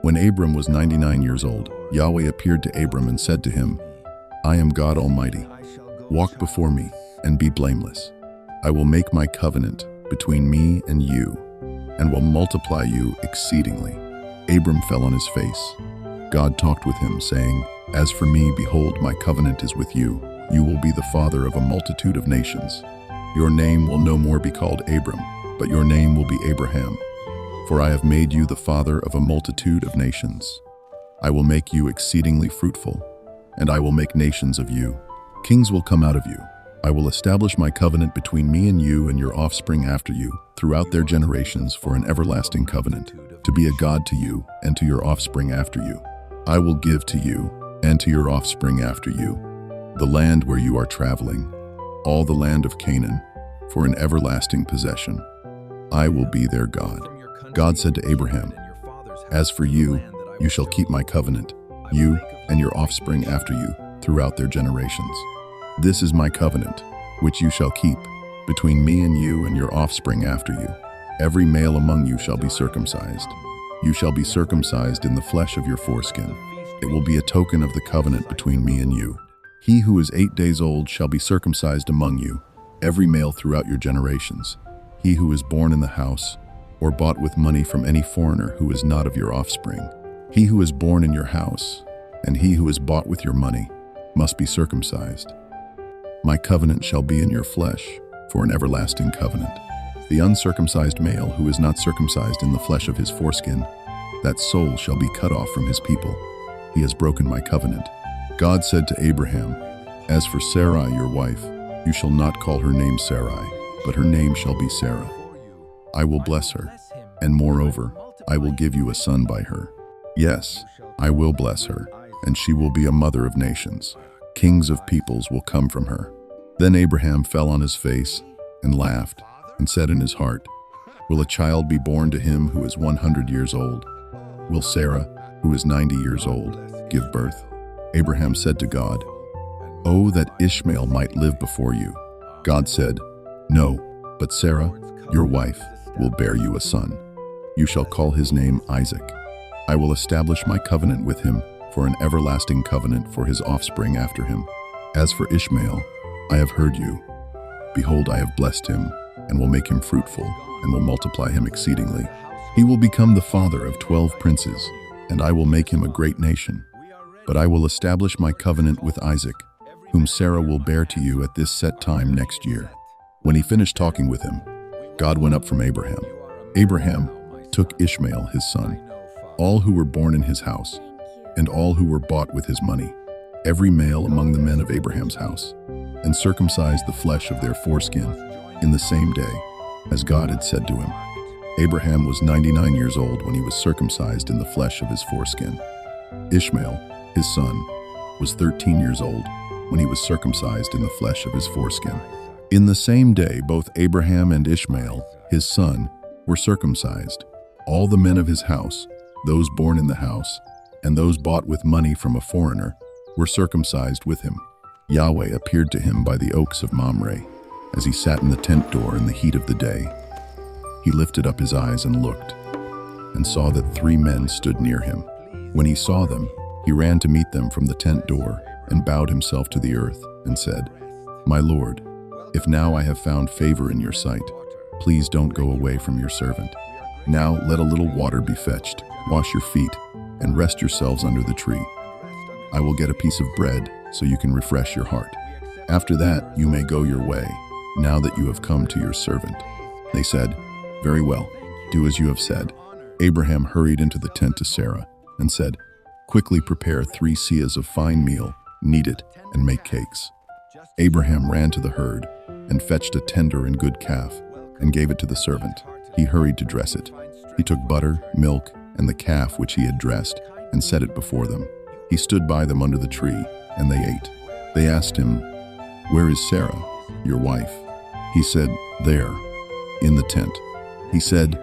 When Abram was 99 years old, Yahweh appeared to Abram and said to him, I am God Almighty. Walk before me and be blameless. I will make my covenant between me and you, and will multiply you exceedingly. Abram fell on his face. God talked with him, saying, As for me, behold, my covenant is with you. You will be the father of a multitude of nations. Your name will no more be called Abram, but your name will be Abraham. For I have made you the father of a multitude of nations. I will make you exceedingly fruitful, and I will make nations of you. Kings will come out of you. I will establish my covenant between me and you and your offspring after you, throughout their generations, for an everlasting covenant, to be a God to you and to your offspring after you. I will give to you and to your offspring after you the land where you are traveling, all the land of Canaan, for an everlasting possession. I will be their God. God said to Abraham, As for you, you shall keep my covenant, you and your offspring after you, throughout their generations. This is my covenant, which you shall keep, between me and you and your offspring after you. Every male among you shall be circumcised. You shall be circumcised in the flesh of your foreskin. It will be a token of the covenant between me and you. He who is 8 days old shall be circumcised among you, every male throughout your generations. He who is born in the house, or bought with money from any foreigner who is not of your offspring. He who is born in your house, and he who is bought with your money, must be circumcised. My covenant shall be in your flesh, for an everlasting covenant. The uncircumcised male who is not circumcised in the flesh of his foreskin, that soul shall be cut off from his people. He has broken my covenant. God said to Abraham, As for Sarai your wife, you shall not call her name Sarai, but her name shall be Sarah. I will bless her, and moreover, I will give you a son by her. Yes, I will bless her, and she will be a mother of nations. Kings of peoples will come from her. Then Abraham fell on his face and laughed, and said in his heart, Will a child be born to him who is 100 years old? Will Sarah, who is 90 years old, give birth? Abraham said to God, Oh, that Ishmael might live before you. God said, No, but Sarah, your wife, will bear you a son. You shall call his name Isaac. I will establish my covenant with him for an everlasting covenant for his offspring after him. As for Ishmael, I have heard you. Behold, I have blessed him, and will make him fruitful, and will multiply him exceedingly. He will become the father of 12 princes, and I will make him a great nation. But I will establish my covenant with Isaac, whom Sarah will bear to you at this set time next year. When he finished talking with him, God went up from Abraham. Abraham took Ishmael his son, all who were born in his house, and all who were bought with his money, every male among the men of Abraham's house, and circumcised the flesh of their foreskin in the same day, as God had said to him. Abraham was 99 years old when he was circumcised in the flesh of his foreskin. Ishmael, his son, was 13 years old when he was circumcised in the flesh of his foreskin. In the same day, both Abraham and Ishmael, his son, were circumcised. All the men of his house, those born in the house, and those bought with money from a foreigner, were circumcised with him. Yahweh appeared to him by the oaks of Mamre, as he sat in the tent door in the heat of the day. He lifted up his eyes and looked, and saw that 3 men stood near him. When he saw them, he ran to meet them from the tent door, and bowed himself to the earth, and said, My Lord, if now I have found favor in your sight, please don't go away from your servant. Now let a little water be fetched, wash your feet, and rest yourselves under the tree. I will get a piece of bread, so you can refresh your heart. After that, you may go your way, now that you have come to your servant. They said, Very well, do as you have said. Abraham hurried into the tent to Sarah, and said, Quickly prepare 3 seahs of fine meal, knead it, and make cakes. Abraham ran to the herd, and fetched a tender and good calf, and gave it to the servant. He hurried to dress it. He took butter, milk, and the calf which he had dressed, and set it before them. He stood by them under the tree, and they ate. They asked him, Where is Sarah, your wife? He said, There, in the tent. He said,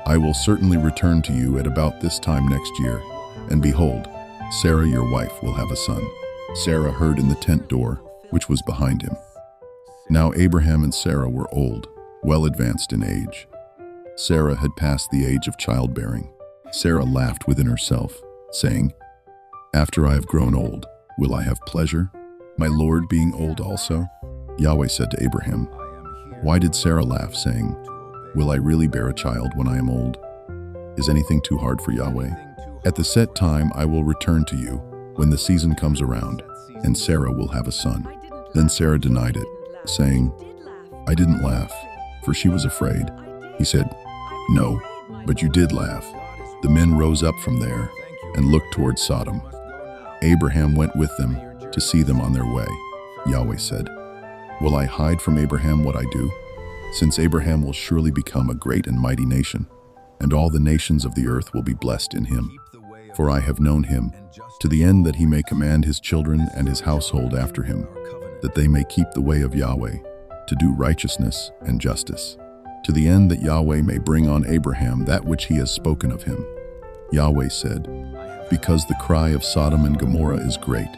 I will certainly return to you at about this time next year, and behold, Sarah your wife will have a son. Sarah heard in the tent door, which was behind him. Now Abraham and Sarah were old, well advanced in age. Sarah had passed the age of childbearing. Sarah laughed within herself, saying, "After I have grown old, will I have pleasure, my Lord being old also?" Yahweh said to Abraham, "Why did Sarah laugh, saying, 'Will I really bear a child when I am old?' Is anything too hard for Yahweh? At the set time I will return to you, when the season comes around, and Sarah will have a son." Then Sarah denied it, saying, "I didn't laugh," for she was afraid. He said, "No, but you did laugh." The men rose up from there and looked toward Sodom. Abraham went with them to see them on their way. Yahweh said, "Will I hide from Abraham what I do? Since Abraham will surely become a great and mighty nation, and all the nations of the earth will be blessed in him. For I have known him, to the end that he may command his children and his household after him, that they may keep the way of Yahweh, to do righteousness and justice, to the end that Yahweh may bring on Abraham that which he has spoken of him." Yahweh said, "Because the cry of Sodom and Gomorrah is great,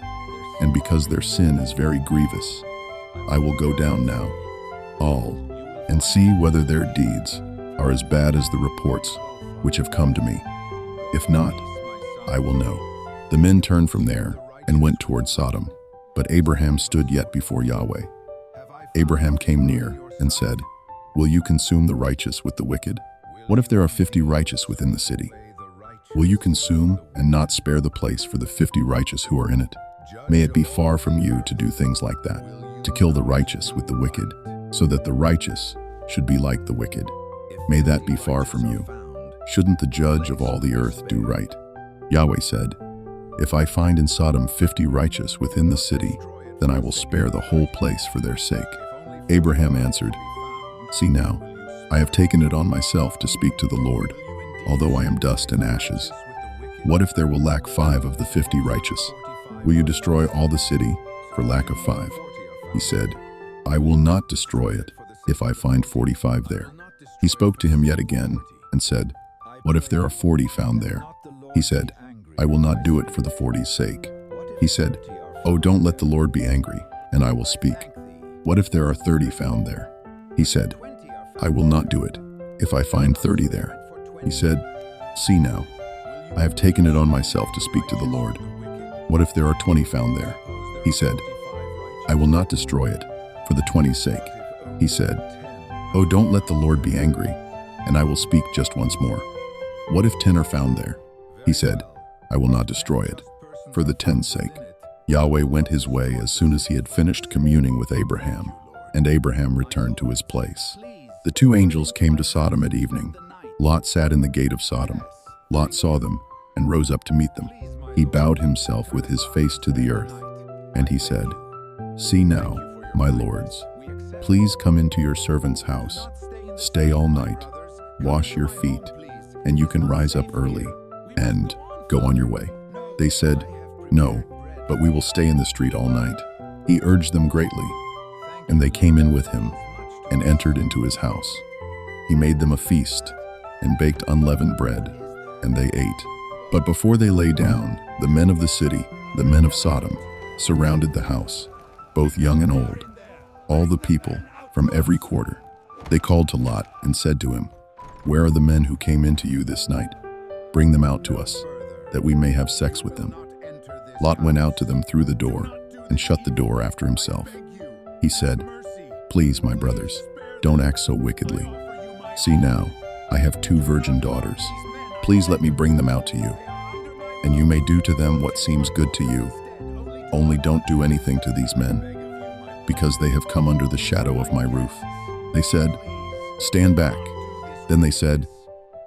and because their sin is very grievous, I will go down now, and see whether their deeds are as bad as the reports which have come to me. If not, I will know." The men turned from there and went toward Sodom, but Abraham stood yet before Yahweh. Abraham came near and said, "Will you consume the righteous with the wicked? What if there are 50 righteous within the city? Will you consume and not spare the place for the 50 righteous who are in it? May it be far from you to do things like that, to kill the righteous with the wicked, so that the righteous should be like the wicked. May that be far from you. Shouldn't the judge of all the earth do right?" Yahweh said, "If I find in Sodom 50 righteous within the city, then I will spare the whole place for their sake." Abraham answered, "See now, I have taken it on myself to speak to the Lord, although I am dust and ashes. What if there will lack 5 of the 50 righteous? Will you destroy all the city for lack of 5? He said, "I will not destroy it if I find 45 there." He spoke to him yet again and said, "What if there are 40 found there?" He said, "I will not do it for the 40's sake." He said, "Oh, don't let the Lord be angry, and I will speak. What if there are 30 found there?" He said, "I will not do it if I find 30 there." He said, "See now, I have taken it on myself to speak to the Lord. What if there are 20 found there?" He said, "I will not destroy it for the 20's sake." He said, "Oh, don't let the Lord be angry, and I will speak just once more. What if 10 are found there?" He said, "I will not destroy it for the 10's sake." Yahweh went his way as soon as he had finished communing with Abraham, and Abraham returned to his place. The 2 angels came to Sodom at evening. Lot sat in the gate of Sodom. Lot saw them and rose up to meet them. He bowed himself with his face to the earth, and he said, "See now, my lords, please come into your servant's house. Stay all night, wash your feet, and you can rise up early and go on your way." They said, "No, but we will stay in the street all night." He urged them greatly, and they came in with him and entered into his house. He made them a feast and baked unleavened bread, and they ate. But before they lay down, the men of the city, the men of Sodom, surrounded the house, both young and old, all the people from every quarter. They called to Lot and said to him, "Where are the men who came into you this night? Bring them out to us, that we may have sex with them." Lot went out to them through the door and shut the door after himself. He said, "Please, my brothers, don't act so wickedly. See now, I have 2 virgin daughters. Please let me bring them out to you, and you may do to them what seems good to you. Only don't do anything to these men, because they have come under the shadow of my roof." They said, "Stand back." Then they said,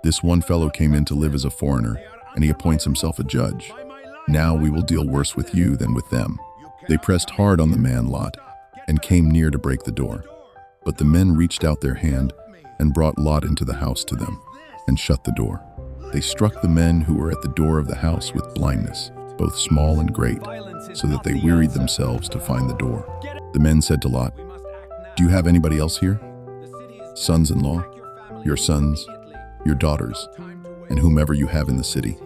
"This one fellow came in to live as a foreigner, and he appoints himself a judge. Now we will deal worse with you than with them." They pressed hard on the man Lot and came near to break the door. But the men reached out their hand and brought Lot into the house to them and shut the door. They struck the men who were at the door of the house with blindness, both small and great, so that they wearied themselves to find the door. The men said to Lot, "Do you have anybody else here? Sons-in-law, your sons, your daughters, and whomever you have in the city,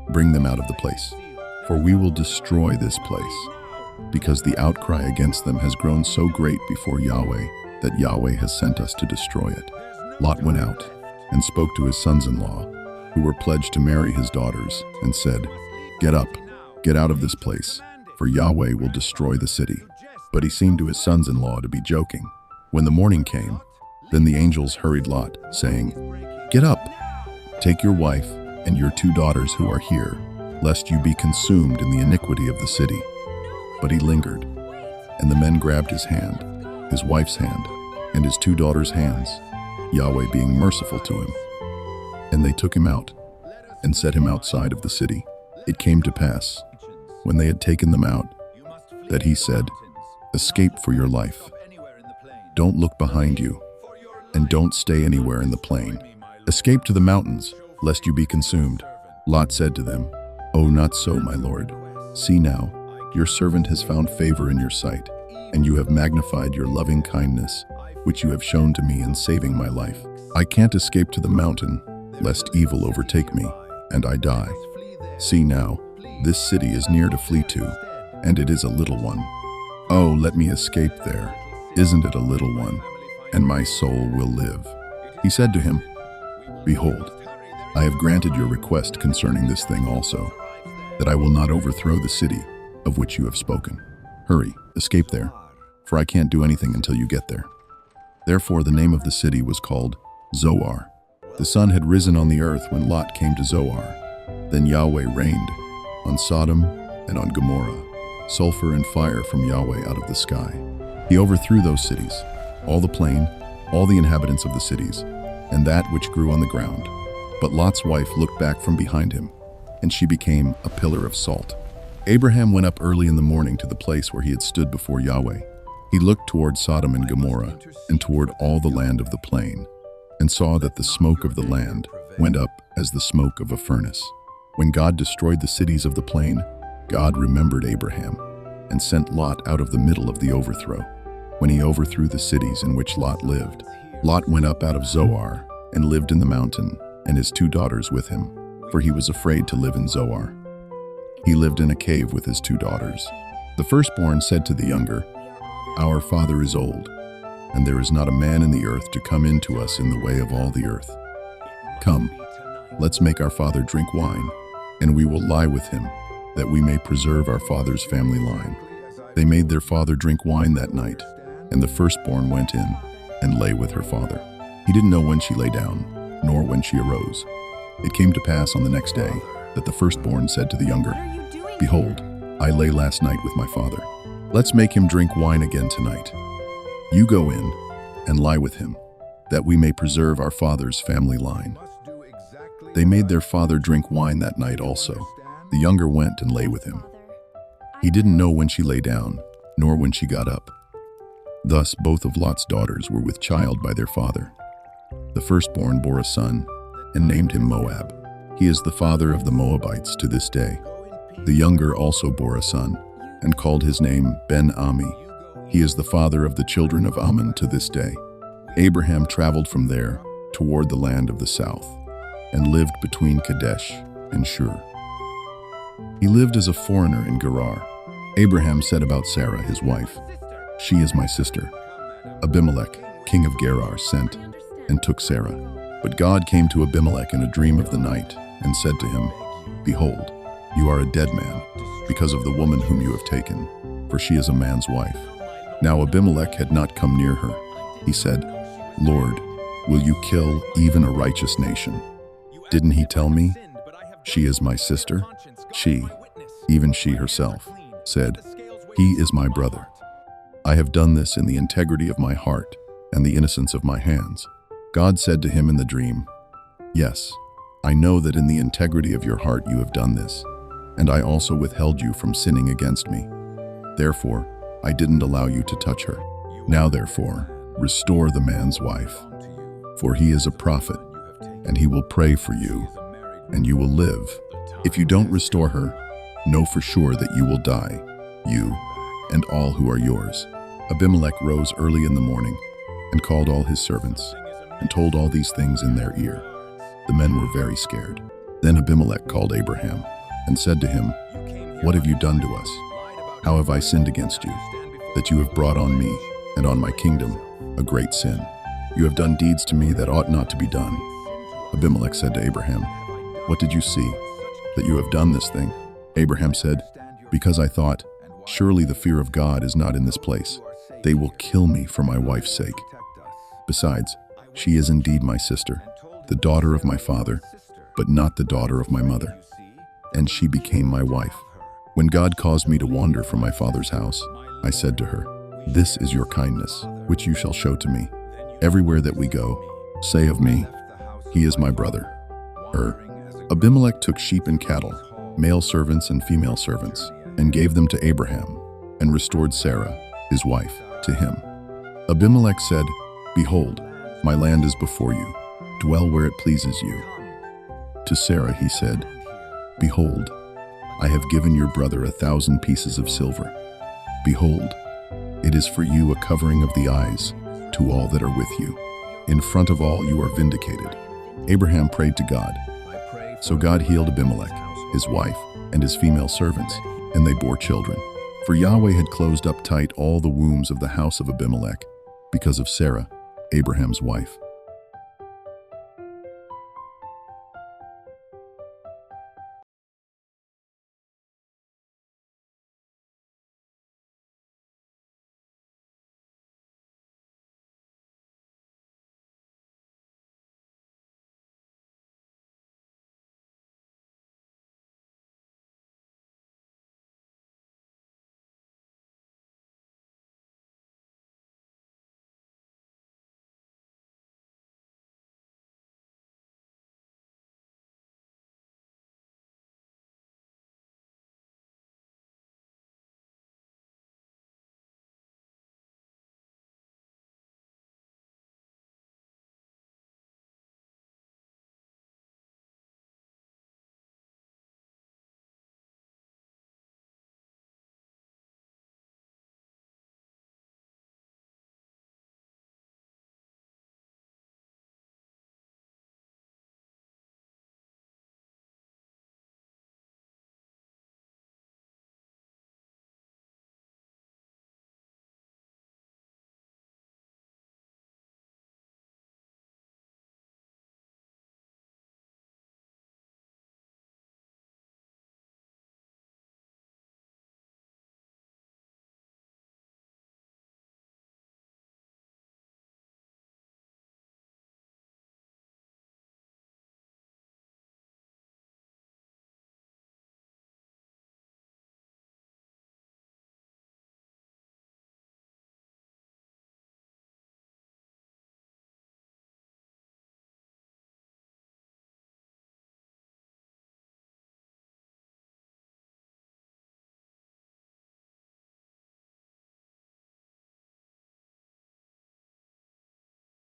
bring them out of the place. For we will destroy this place, because the outcry against them has grown so great before Yahweh that Yahweh has sent us to destroy it." Lot went out and spoke to his sons-in-law, who were pledged to marry his daughters, and said, "Get up, get out of this place, for Yahweh will destroy the city." But he seemed to his sons-in-law to be joking. When the morning came, then the angels hurried Lot, saying, "Get up, take your wife and your 2 daughters who are here, lest you be consumed in the iniquity of the city." But he lingered, and the men grabbed his hand, his wife's hand, and his 2 daughters' hands, Yahweh being merciful to him. And they took him out and set him outside of the city. It came to pass, when they had taken them out, that he said, "Escape for your life. Don't look behind you, and don't stay anywhere in the plain. Escape to the mountains, lest you be consumed." Lot said to them, "Oh, not so, my lord. See now, your servant has found favor in your sight, and you have magnified your loving kindness, which you have shown to me in saving my life. I can't escape to the mountain, lest evil overtake me, and I die. See now, this city is near to flee to, and it is a little one. Oh, let me escape there. Isn't it a little one? And my soul will live." He said to him, "Behold, I have granted your request concerning this thing also, that I will not overthrow the city of which you have spoken. Hurry, escape there, for I can't do anything until you get there." Therefore the name of the city was called Zoar. The sun had risen on the earth when Lot came to Zoar. Then Yahweh rained on Sodom and on Gomorrah, sulfur and fire from Yahweh out of the sky. He overthrew those cities, all the plain, all the inhabitants of the cities, and that which grew on the ground. But Lot's wife looked back from behind him, and she became a pillar of salt. Abraham went up early in the morning to the place where he had stood before Yahweh. He looked toward Sodom and Gomorrah, and toward all the land of the plain, and saw that the smoke of the land went up as the smoke of a furnace. When God destroyed the cities of the plain, God remembered Abraham, and sent Lot out of the middle of the overthrow. When he overthrew the cities in which Lot lived, Lot went up out of Zoar, and lived in the mountain, and his 2 daughters with him, for he was afraid to live in Zoar. He lived in a cave with his 2 daughters. The firstborn said to the younger, "Our father is old, and there is not a man in the earth to come in to us in the way of all the earth. Come, let's make our father drink wine, and we will lie with him, that we may preserve our father's family line." They made their father drink wine that night, and the firstborn went in and lay with her father. He didn't know when she lay down, nor when she arose. It came to pass on the next day that the firstborn said to the younger, "Behold, I lay last night with my father. Let's make him drink wine again tonight. You go in and lie with him, that we may preserve our father's family line." They made their father drink wine that night also. The younger went and lay with him. He didn't know when she lay down, nor when she got up. Thus both of Lot's daughters were with child by their father. The firstborn bore a son, and named him Moab. He is the father of the Moabites to this day. The younger also bore a son, and called his name Ben-Ami. He is the father of the children of Ammon to this day. Abraham traveled from there toward the land of the south, and lived between Kadesh and Shur. He lived as a foreigner in Gerar. Abraham said about Sarah, his wife, "She is my sister." Abimelech, king of Gerar, sent and took Sarah. But God came to Abimelech in a dream of the night, and said to him, "Behold, you are a dead man, because of the woman whom you have taken, for she is a man's wife." Now Abimelech had not come near her. He said, "Lord, will you kill even a righteous nation? Didn't he tell me, 'She is my sister'?" She, even she herself, said, "He is my brother." I have done this in the integrity of my heart and the innocence of my hands. God said to him in the dream, "Yes, I know that in the integrity of your heart you have done this, and I also withheld you from sinning against me. Therefore, I didn't allow you to touch her. Now therefore, restore the man's wife, for he is a prophet, and he will pray for you, and you will live. If you don't restore her, know for sure that you will die, you and all who are yours." Abimelech rose early in the morning and called all his servants and told all these things in their ear. The men were very scared. Then Abimelech called Abraham and said to him, "What have you done to us? How have I sinned against you, that you have brought on me and on my kingdom a great sin? You have done deeds to me that ought not to be done." Abimelech said to Abraham, What did you see, that you have done this thing?" Abraham said, "Because I thought, surely the fear of God is not in this place. They will kill me for my wife's sake. Besides, she is indeed my sister, the daughter of my father, but not the daughter of my mother. And she became my wife. When God caused me to wander from my father's house, I said to her, 'This is your kindness, which you shall show to me. Everywhere that we go, say of me, he is my brother.'" Abimelech took sheep and cattle, male servants and female servants, and gave them to Abraham, and restored Sarah, his wife, to him. Abimelech said, "Behold, my land is before you. Dwell where it pleases you." To Sarah he said, "Behold, I have given your brother 1,000 pieces of silver. Behold, it is for you a covering of the eyes to all that are with you. In front of all you are vindicated." Abraham prayed to God. So God healed Abimelech, his wife, and his female servants, and they bore children. For Yahweh had closed up tight all the wombs of the house of Abimelech because of Sarah, Abraham's wife.